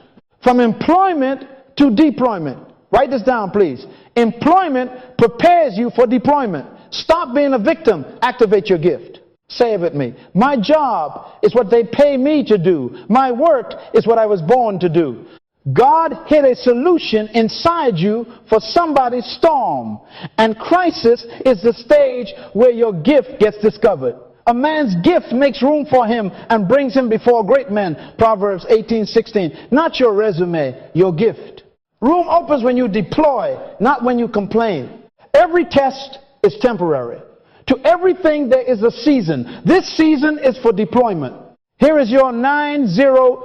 From employment to deployment. Write this down, please. Employment prepares you for deployment. Stop being a victim. Activate your gift. Say it with me. My job is what they pay me to do. My work is what I was born to do. God hid a solution inside you for somebody's storm. And crisis is the stage where your gift gets discovered. A man's gift makes room for him and brings him before great men. Proverbs 18:16. Not your resume, your gift. Room opens when you deploy, not when you complain. Every test is temporary. To everything there is a season. This season is for deployment. Here is your 9-0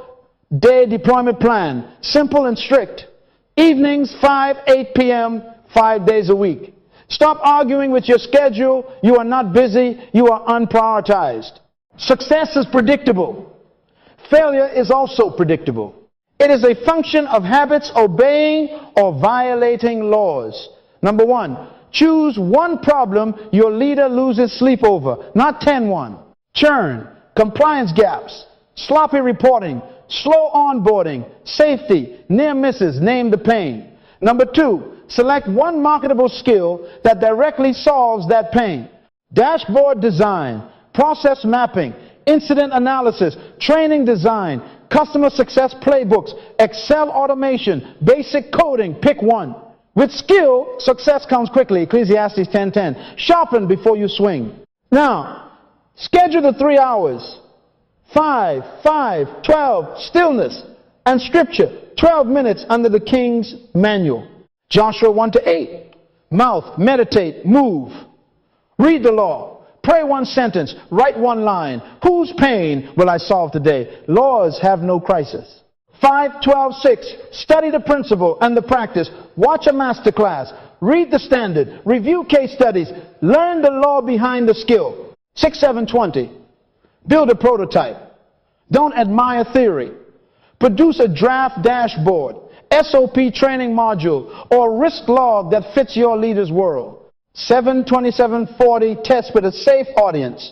day deployment plan, simple and strict. Evenings, 5, 8 p.m., 5 days a week. Stop arguing with your schedule. You are not busy. You are unprioritized. Success is predictable. Failure is also predictable. It is a function of habits obeying or violating laws. Number one, choose one problem your leader loses sleep over, not 10 Churn, compliance gaps, sloppy reporting, slow onboarding, safety, near misses, name the pain. Number two, select one marketable skill that directly solves that pain. Dashboard design, process mapping, incident analysis, training design, customer success playbooks, Excel automation, basic coding, pick one. With skill, success comes quickly, Ecclesiastes 10:10. Sharpen before you swing. Now, schedule the 3 hours. 5, 12, stillness, and scripture, 12 minutes under the King's manual. Joshua 1-8, mouth, meditate, move. Read the law. Pray one sentence, write one line. Whose pain will I solve today? Laws have no crisis. 5:12:6, study the principle and the practice. Watch a master class. Read the standard. Review case studies. Learn the law behind the skill. 6:7:20, build a prototype. Don't admire theory. Produce a draft dashboard, SOP training module, or risk log that fits your leader's world. 7:27:40, test with a safe audience,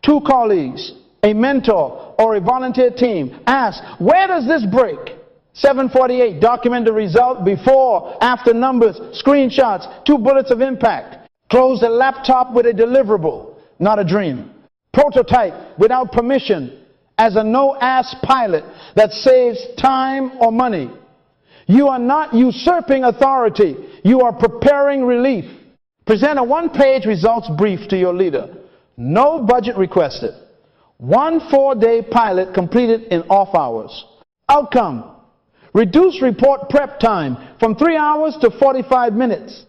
2 colleagues, a mentor, or a volunteer team. Ask, where does this break? 7:48, document the result, before, after numbers, screenshots, 2 bullets of impact. Close the laptop with a deliverable, not a dream. Prototype without permission as a no-ass pilot that saves time or money. You are not usurping authority. You are preparing relief. Present a 1-page results brief to your leader. No budget requested. 1 4-day pilot completed in off hours. Outcome: reduce report prep time from 3 hours to 45 minutes.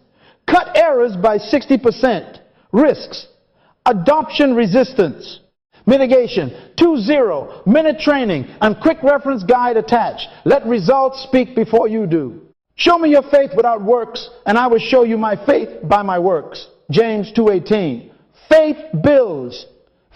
Cut errors by 60%. Risks: adoption resistance. Mitigation: 2 0-minute training and quick reference guide attached. Let results speak before you do. Show me your faith without works, and I will show you my faith by my works. James 2:18. Faith builds.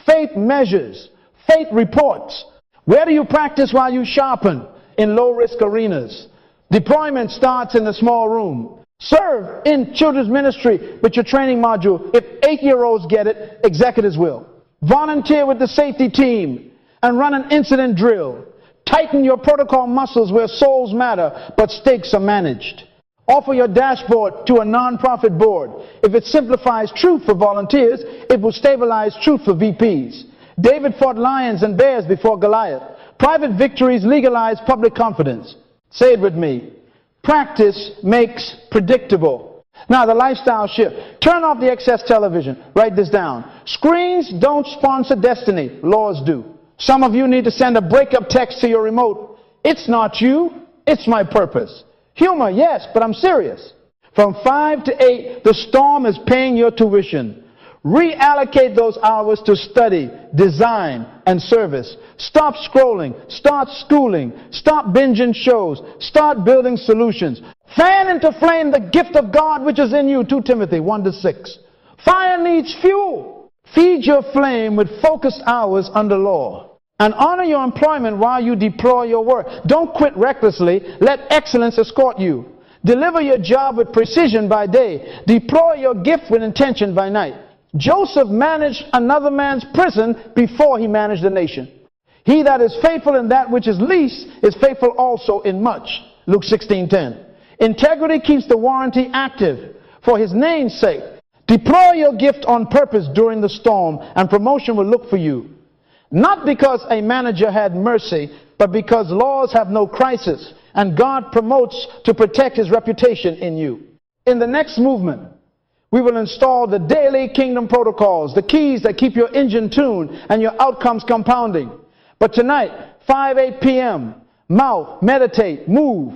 Faith measures. Faith reports. Where do you practice while you sharpen? In low-risk arenas. Deployment starts in the small room. Serve in children's ministry with your training module. If 8-year-olds get it, executives will. Volunteer with the safety team and run an incident drill. Tighten your protocol muscles where souls matter, but stakes are managed. Offer your dashboard to a non-profit board. If it simplifies truth for volunteers, it will stabilize truth for VPs. David fought lions and bears before Goliath. Private victories legalize public confidence. Say it with me. Practice makes predictable. Now the lifestyle shift. Turn off the excess television. Write this down. Screens don't sponsor destiny. Laws do. Some of you need to send a breakup text to your remote. It's not you, it's my purpose. Humor, yes, but I'm serious. From 5 to 8, the storm is paying your tuition. Reallocate those hours to study, design, and service. Stop scrolling, start schooling, stop binging shows, start building solutions. Fan into flame the gift of God which is in you, 2 Timothy 1-6. Fire needs fuel. Feed your flame with focused hours under law. And honor your employment while you deploy your work. Don't quit recklessly. Let excellence escort you. Deliver your job with precision by day. Deploy your gift with intention by night. Joseph managed another man's prison before he managed the nation. He that is faithful in that which is least is faithful also in much. Luke 16:10. Integrity keeps the warranty active for his name's sake. Deploy your gift on purpose during the storm, and promotion will look for you. Not because a manager had mercy, but because laws have no crisis, and God promotes to protect his reputation in you. In the next movement, we will install the daily kingdom protocols, the keys that keep your engine tuned and your outcomes compounding. But tonight, 5-8 p.m., mouth, meditate, move.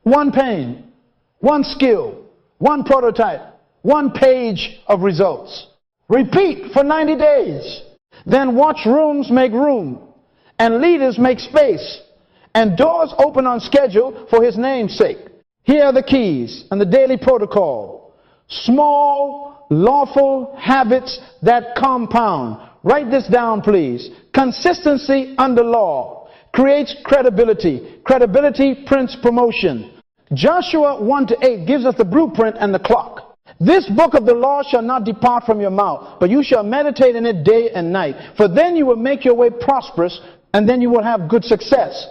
1 pain, 1 skill, 1 prototype, 1 page of results. Repeat for 90 days. Then watch rooms make room and leaders make space and doors open on schedule for his name's sake. Here are the keys and the daily protocol. Small, lawful habits that compound. Write this down, please. Consistency under law creates credibility. Credibility prints promotion. Joshua 1-8 gives us the blueprint and the clock. This book of the law shall not depart from your mouth, but you shall meditate in it day and night. For then you will make your way prosperous, and then you will have good success.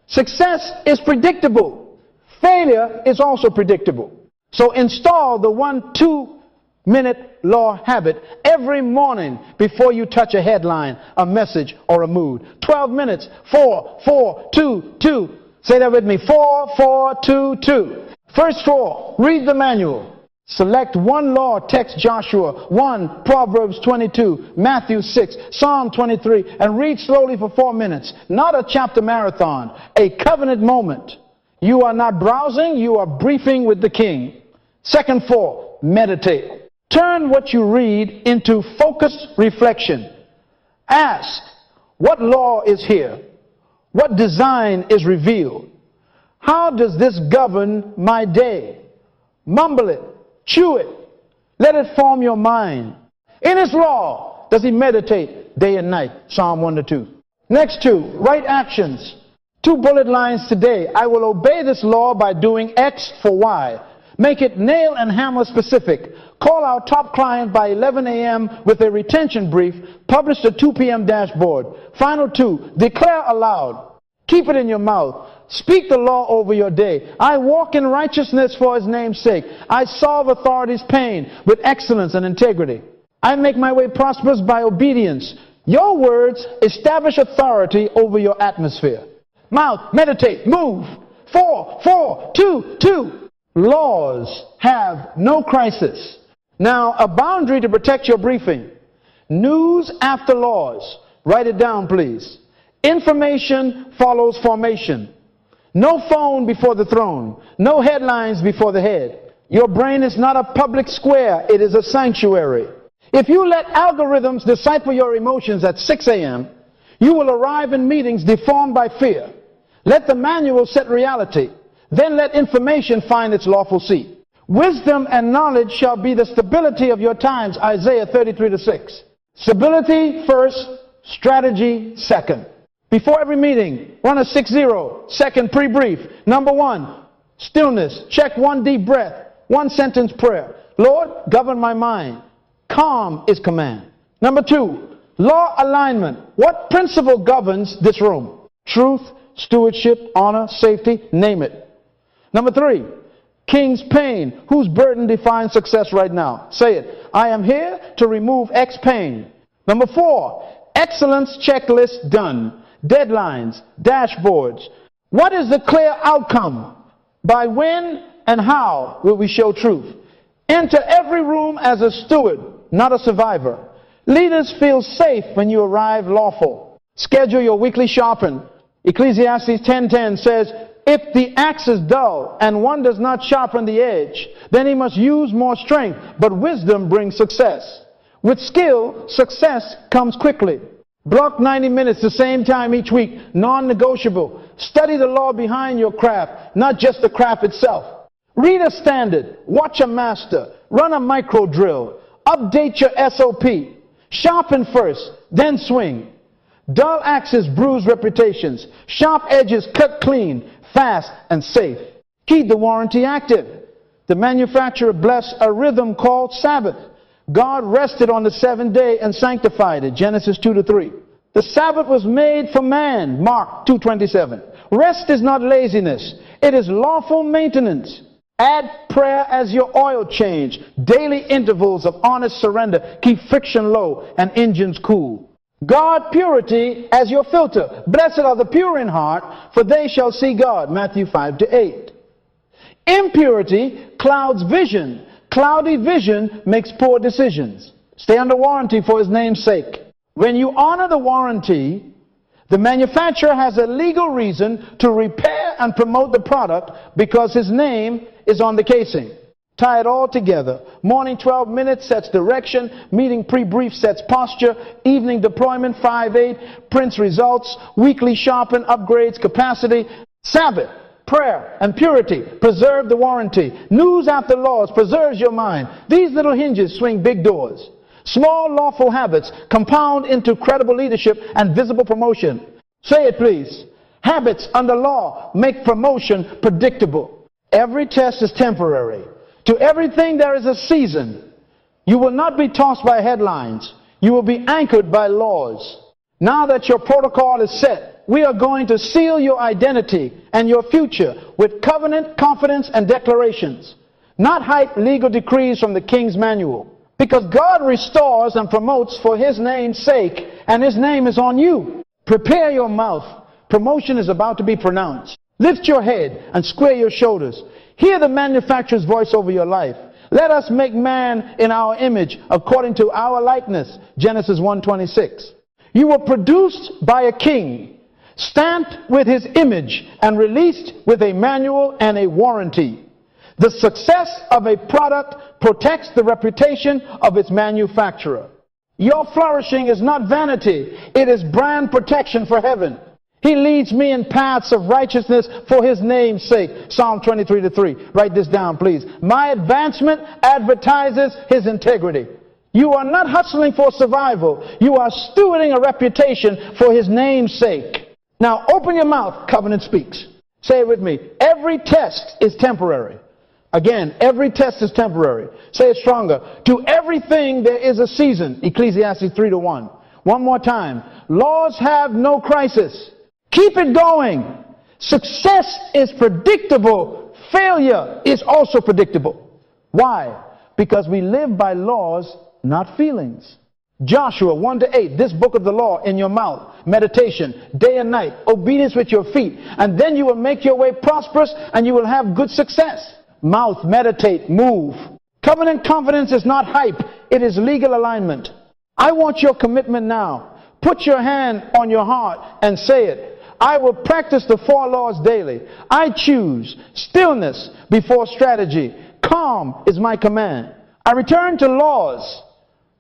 Success is predictable. Failure is also predictable. So install the 1-2-minute law habit every morning before you touch a headline, a message, or a mood. 12 minutes. 4, 4, 2, 2. Say that with me. 4, 4, 2, 2. First 4. Read the manual. Select one law, text Joshua 1, Proverbs 22, Matthew 6, Psalm 23, and read slowly for 4 minutes. Not a chapter marathon, a covenant moment. You are not browsing, you are briefing with the king. Second 4, meditate. Turn what you read into focused reflection. Ask, what law is here? What design is revealed? How does this govern my day? Mumble it. Chew it. Let it form your mind. In his law does he meditate day and night. Psalm 1-2. Next 2, right actions. 2 bullet lines today. I will obey this law by doing X for Y. Make it nail and hammer specific. Call our top client by 11 a.m. with a retention brief. Publish at 2 p.m. dashboard. Final 2, declare aloud. Keep it in your mouth. Speak the law over your day. I walk in righteousness for his name's sake. I solve authority's pain with excellence and integrity. I make my way prosperous by obedience. Your words establish authority over your atmosphere. Mouth, meditate, move. 4, 4, 2, 2. Laws have no crisis. Now, a boundary to protect your briefing. News after laws. Write it down, please. Information follows formation. No phone before the throne. No headlines before the head. Your brain is not a public square. It is a sanctuary. If you let algorithms decipher your emotions at 6 a.m., you will arrive in meetings deformed by fear. Let the manual set reality. Then let information find its lawful seat. Wisdom and knowledge shall be the stability of your times. Isaiah 33-6. Stability first, strategy second. Before every meeting, run a 6-0. Second, pre-brief. Number 1, stillness. Check 1 deep breath. 1 sentence prayer. Lord, govern my mind. Calm is command. Number 2, law alignment. What principle governs this room? Truth, stewardship, honor, safety, name it. Number 3, king's pain. Whose burden defines success right now? Say it. I am here to remove X pain. Number 4, excellence checklist done. Deadlines, dashboards. What is the clear outcome? By when and how will we show truth? Enter every room as a steward, not a survivor. Leaders feel safe when you arrive lawful. Schedule your weekly shopping. Ecclesiastes 10:10 says, if the axe is dull and one does not sharpen the edge, then he must use more strength, but wisdom brings success. With skill, success comes quickly. Block 90 minutes the same time each week, non-negotiable. Study the law behind your craft, not just the craft itself. Read a standard, watch a master, run a micro drill, update your SOP. Sharpen first, then swing. Dull axes bruise reputations. Sharp edges cut clean, fast and safe. Keep the warranty active. The manufacturer blessed a rhythm called Sabbath. God rested on the 7th day and sanctified it. Genesis 2-3. The Sabbath was made for man. Mark 2:27. Rest is not laziness. It is lawful maintenance. Add prayer as your oil change. Daily intervals of honest surrender keep friction low and engines cool. Guard purity as your filter. Blessed are the pure in heart, for they shall see God. Matthew 5-8. Impurity clouds vision. Cloudy vision makes poor decisions. Stay under warranty for his name's sake. When you honor the warranty, the manufacturer has a legal reason to repair and promote the product because his name is on the casing. Tie it all together. Morning 12 minutes sets direction. Meeting pre-brief sets posture. Evening deployment 5-8 prints results. Weekly sharpen upgrades capacity. Sabbath, prayer, and purity preserve the warranty. News after laws preserves your mind. These little hinges swing big doors. Small lawful habits compound into credible leadership and visible promotion. Say it please. Habits under law make promotion predictable. Every test is temporary. To everything there is a season. You will not be tossed by headlines. You will be anchored by laws. Now that your protocol is set, we are going to seal your identity and your future with covenant, confidence, and declarations. Not hype legal decrees from the King's manual. Because God restores and promotes for His name's sake, and His name is on you. Prepare your mouth. Promotion is about to be pronounced. Lift your head and square your shoulders. Hear the manufacturer's voice over your life. Let us make man in our image according to our likeness. Genesis 1:26. You were produced by a king, stamped with his image, and released with a manual and a warranty. The success of a product protects the reputation of its manufacturer. Your flourishing is not vanity. It is brand protection for heaven. He leads me in paths of righteousness for His name's sake. Psalm 23:3. Write this down, please. My advancement advertises His integrity. You are not hustling for survival. You are stewarding a reputation for His name's sake. Now open your mouth. Covenant speaks. Say it with me. Every test is temporary. Again, every test is temporary. Say it stronger. To everything there is a season. Ecclesiastes 3:1. One more time. Laws have no crisis. Keep it going. Success is predictable. Failure is also predictable. Why? Because we live by laws, not feelings. Joshua 1-8, this book of the law in your mouth, meditation, day and night, obedience with your feet, and then you will make your way prosperous and you will have good success. Mouth, meditate, move. Covenant confidence is not hype, it is legal alignment. I want your commitment now. Put your hand on your heart and say it. I will practice the 4 laws daily. I choose stillness before strategy. Calm is my command. I return to laws,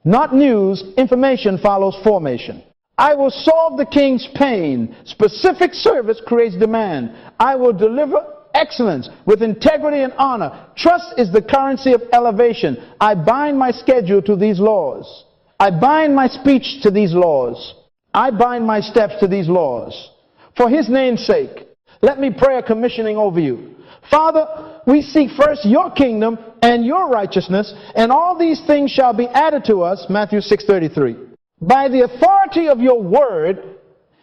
not news. Information follows formation. I will solve the king's pain. Specific service creates demand. I will deliver excellence with integrity and honor. Trust is the currency of elevation. I bind my schedule to these laws. I bind my speech to these laws. I bind my steps to these laws. For His name's sake, let me pray a commissioning over you. Father, we seek first your kingdom and your righteousness, and all these things shall be added to us. Matthew 6:33. By the authority of your word,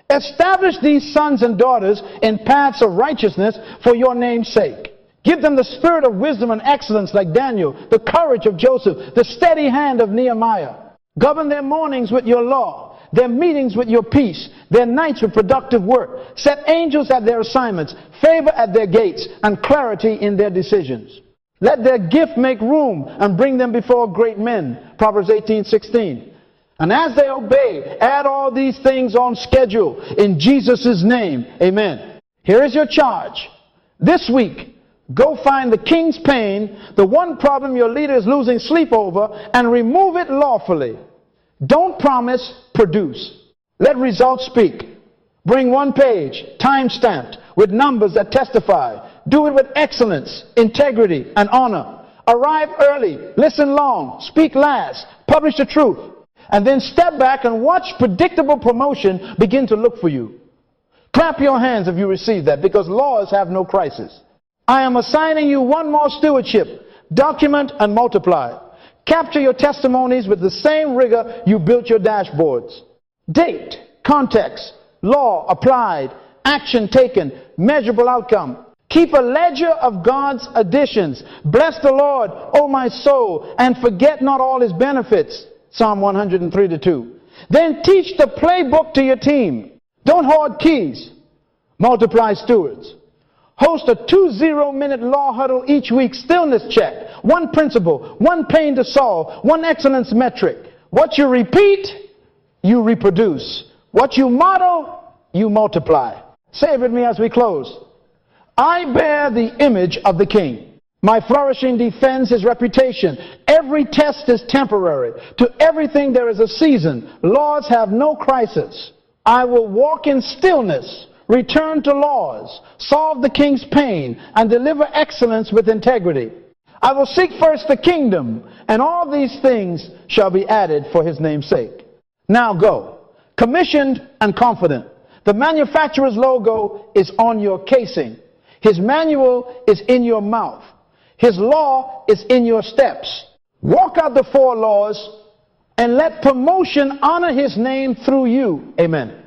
establish these sons and daughters in paths of righteousness for your name's sake. Give them the spirit of wisdom and excellence like Daniel, the courage of Joseph, the steady hand of Nehemiah. Govern their mornings with your law, their meetings with your peace, their nights with productive work. Set angels at their assignments, favor at their gates, and clarity in their decisions. Let their gift make room and bring them before great men. Proverbs 18:16. And as they obey, add all these things on schedule in Jesus' name. Amen. Here is your charge. This week, go find the king's pain, the one problem your leader is losing sleep over, and remove it lawfully. Don't promise, produce. Let results speak. Bring 1 page, time-stamped, with numbers that testify. Do it with excellence, integrity, and honor. Arrive early, listen long, speak last, publish the truth, and then step back and watch predictable promotion begin to look for you. Clap your hands if you receive that, because laws have no crisis. I am assigning you one more stewardship. Document and multiply. Capture your testimonies with the same rigor you built your dashboards. Date, context, law applied, action taken, measurable outcome. Keep a ledger of God's additions. Bless the Lord, O my soul, and forget not all His benefits. Psalm 103:2. Then teach the playbook to your team. Don't hoard keys. Multiply stewards. Host a 20-minute law huddle each week. Stillness check. 1 principle, 1 pain to solve, 1 excellence metric. What you repeat, you reproduce. What you model, you multiply. Say it with me as we close. I bear the image of the King. My flourishing defends his reputation. Every test is temporary. To everything there is a season. Laws have no crisis. I will walk in stillness, return to laws, solve the king's pain, and deliver excellence with integrity. I will seek first the kingdom, and all these things shall be added for his name's sake. Now go, commissioned and confident. The manufacturer's logo is on your casing. His manual is in your mouth. His law is in your steps. Walk out the 4 laws and let promotion honor his name through you. Amen.